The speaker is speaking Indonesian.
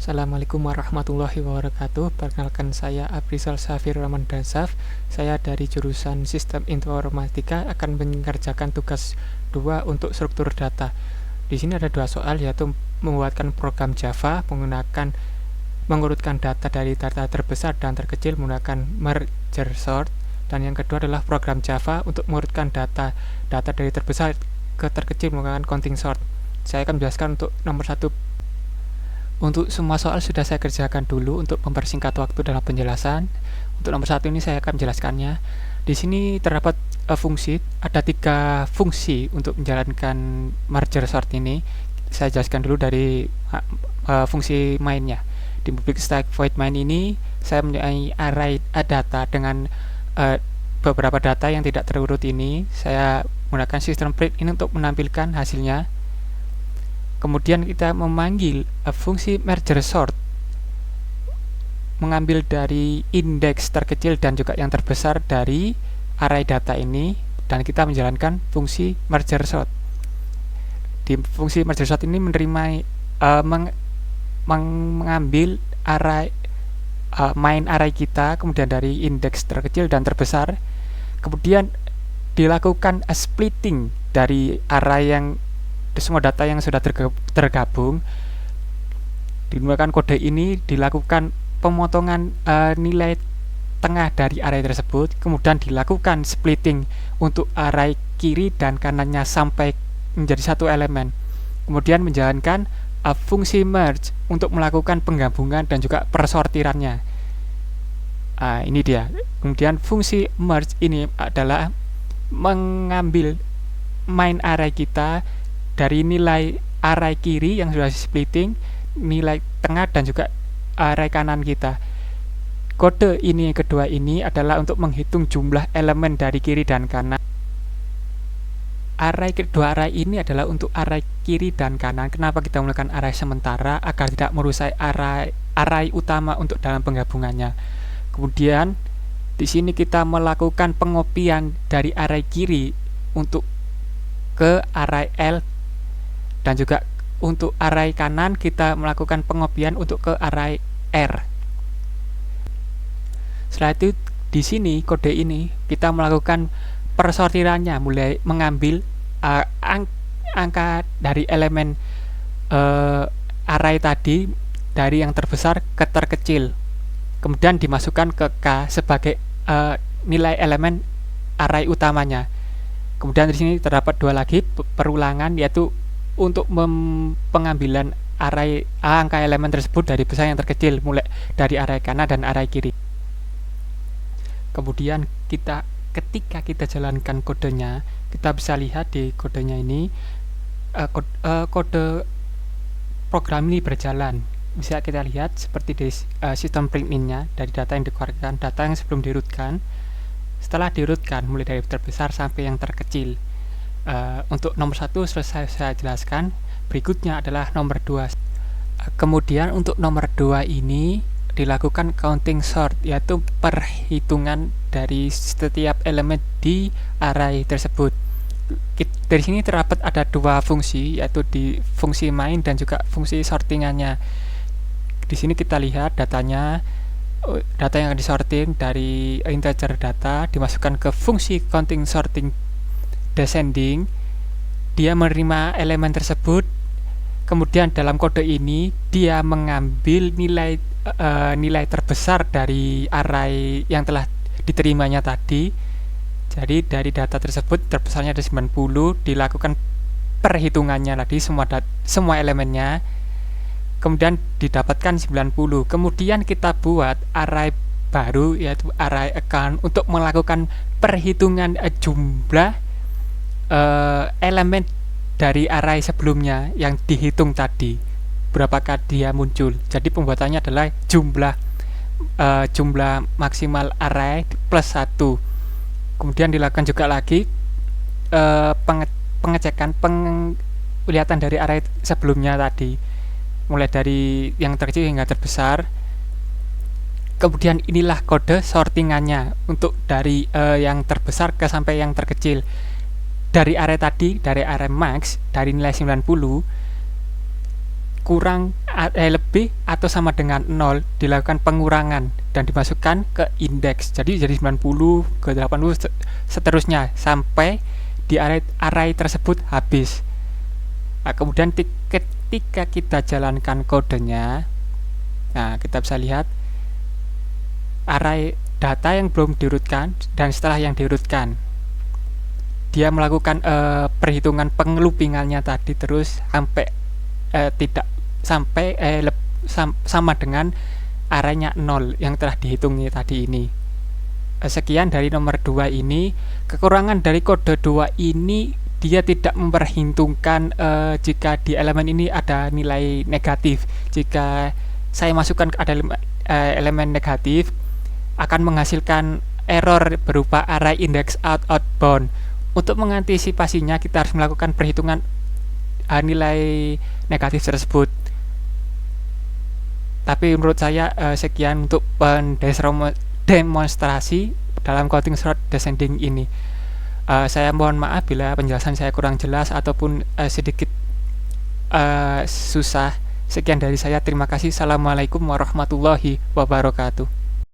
Assalamualaikum warahmatullahi wabarakatuh. Perkenalkan, saya Abrizal Safir Rahman Dasaf. Saya dari jurusan Sistem Informatika akan mengerjakan tugas 2 untuk struktur data. Di sini ada 2 soal, yaitu membuatkan program Java mengurutkan data dari data terbesar dan terkecil menggunakan merge sort, dan yang kedua adalah program Java untuk mengurutkan data dari terbesar ke terkecil menggunakan counting sort. Saya akan menjelaskan untuk nomor 1. Untuk semua soal sudah saya kerjakan dulu untuk mempersingkat waktu dalam penjelasan. Untuk nomor 1 ini saya akan menjelaskannya. Di sini terdapat fungsi, ada 3 fungsi untuk menjalankan merge sort ini. Saya jelaskan dulu dari fungsi mainnya. Di public stack void main ini saya mempunyai array data dengan beberapa data yang tidak terurut ini. Saya menggunakan sistem print ini untuk menampilkan hasilnya. Kemudian kita memanggil fungsi merge sort, mengambil dari indeks terkecil dan juga yang terbesar dari array data ini, dan kita menjalankan fungsi merge sort. Di fungsi merge sort ini menerima mengambil array main array kita, kemudian dari indeks terkecil dan terbesar, kemudian dilakukan splitting dari array yang semua data yang sudah tergabung. Digunakan kode ini dilakukan pemotongan nilai tengah dari array tersebut, kemudian dilakukan splitting untuk array kiri dan kanannya sampai menjadi satu elemen, kemudian menjalankan fungsi merge untuk melakukan penggabungan dan juga persortirannya. Ini dia. Kemudian fungsi merge ini adalah mengambil main array kita dari nilai array kiri yang sudah splitting, nilai tengah dan juga array kanan kita. Kode ini yang kedua ini adalah untuk menghitung jumlah elemen dari kiri dan kanan. Kedua array ini adalah untuk array kiri dan kanan. Kenapa kita menggunakan array sementara? Agar tidak merusak array utama untuk dalam penggabungannya. Kemudian di sini kita melakukan pengopian dari array kiri untuk ke array L, dan juga untuk array kanan kita melakukan pengopian untuk ke array R. Setelah itu di sini kode ini kita melakukan persortirannya, mulai mengambil angka dari elemen array tadi dari yang terbesar ke terkecil, kemudian dimasukkan ke K sebagai nilai elemen array utamanya. Kemudian di sini terdapat 2 lagi perulangan, yaitu untuk pengambilan array angka elemen tersebut dari besar yang terkecil, mulai dari array kanan dan array kiri. Kemudian ketika kita jalankan kodenya, kita bisa lihat di kodenya ini kode program ini berjalan. Bisa kita lihat seperti di sistem print-in-nya, dari data yang dikeluarkan, data yang sebelum dirutkan, setelah dirutkan mulai dari terbesar sampai yang terkecil. Untuk nomor 1 selesai saya jelaskan. Berikutnya adalah nomor 2. Kemudian untuk nomor 2 ini dilakukan counting sort, yaitu perhitungan dari setiap elemen di array tersebut. Dari sini terdapat ada 2 fungsi, yaitu di fungsi main dan juga fungsi sortingannya. Di sini kita lihat datanya, data yang disorting dari integer data dimasukkan ke fungsi counting sorting descending. Dia menerima elemen tersebut, kemudian dalam kode ini dia mengambil nilai terbesar dari array yang telah diterimanya tadi. Jadi dari data tersebut terbesarnya ada 90, dilakukan perhitungannya tadi semua elemennya, kemudian didapatkan 90. Kemudian kita buat array baru, yaitu array account, untuk melakukan perhitungan jumlah elemen dari array sebelumnya yang dihitung tadi, berapakah dia muncul. Jadi pembuatannya adalah jumlah maksimal array plus 1. Kemudian dilakukan juga lagi pengecekan penglihatan dari array sebelumnya tadi, mulai dari yang terkecil hingga terbesar. Kemudian inilah kode sortingannya untuk dari yang terbesar ke sampai yang terkecil. Dari array tadi, dari array max, dari nilai 90, lebih atau sama dengan 0 dilakukan pengurangan dan dimasukkan ke indeks. Jadi 90 ke 80 seterusnya sampai di array tersebut habis. Nah, kemudian ketika kita jalankan kodenya, nah kita bisa lihat array data yang belum diurutkan dan setelah yang diurutkan. Dia melakukan perhitungan pengelupingannya tadi terus sampai tidak sampai sama dengan arraynya 0 yang telah dihitungi tadi ini. Sekian dari nomor 2 ini. Kekurangan dari kode 2 ini, dia tidak memperhitungkan jika di elemen ini ada nilai negatif. Jika saya masukkan ada elemen negatif, akan menghasilkan error berupa array index outbound. Untuk mengantisipasinya, kita harus melakukan perhitungan nilai negatif tersebut. Tapi menurut saya sekian untuk demonstrasi dalam counting short descending ini. Saya mohon maaf bila penjelasan saya kurang jelas ataupun sedikit susah. Sekian dari saya, terima kasih. Assalamualaikum warahmatullahi wabarakatuh.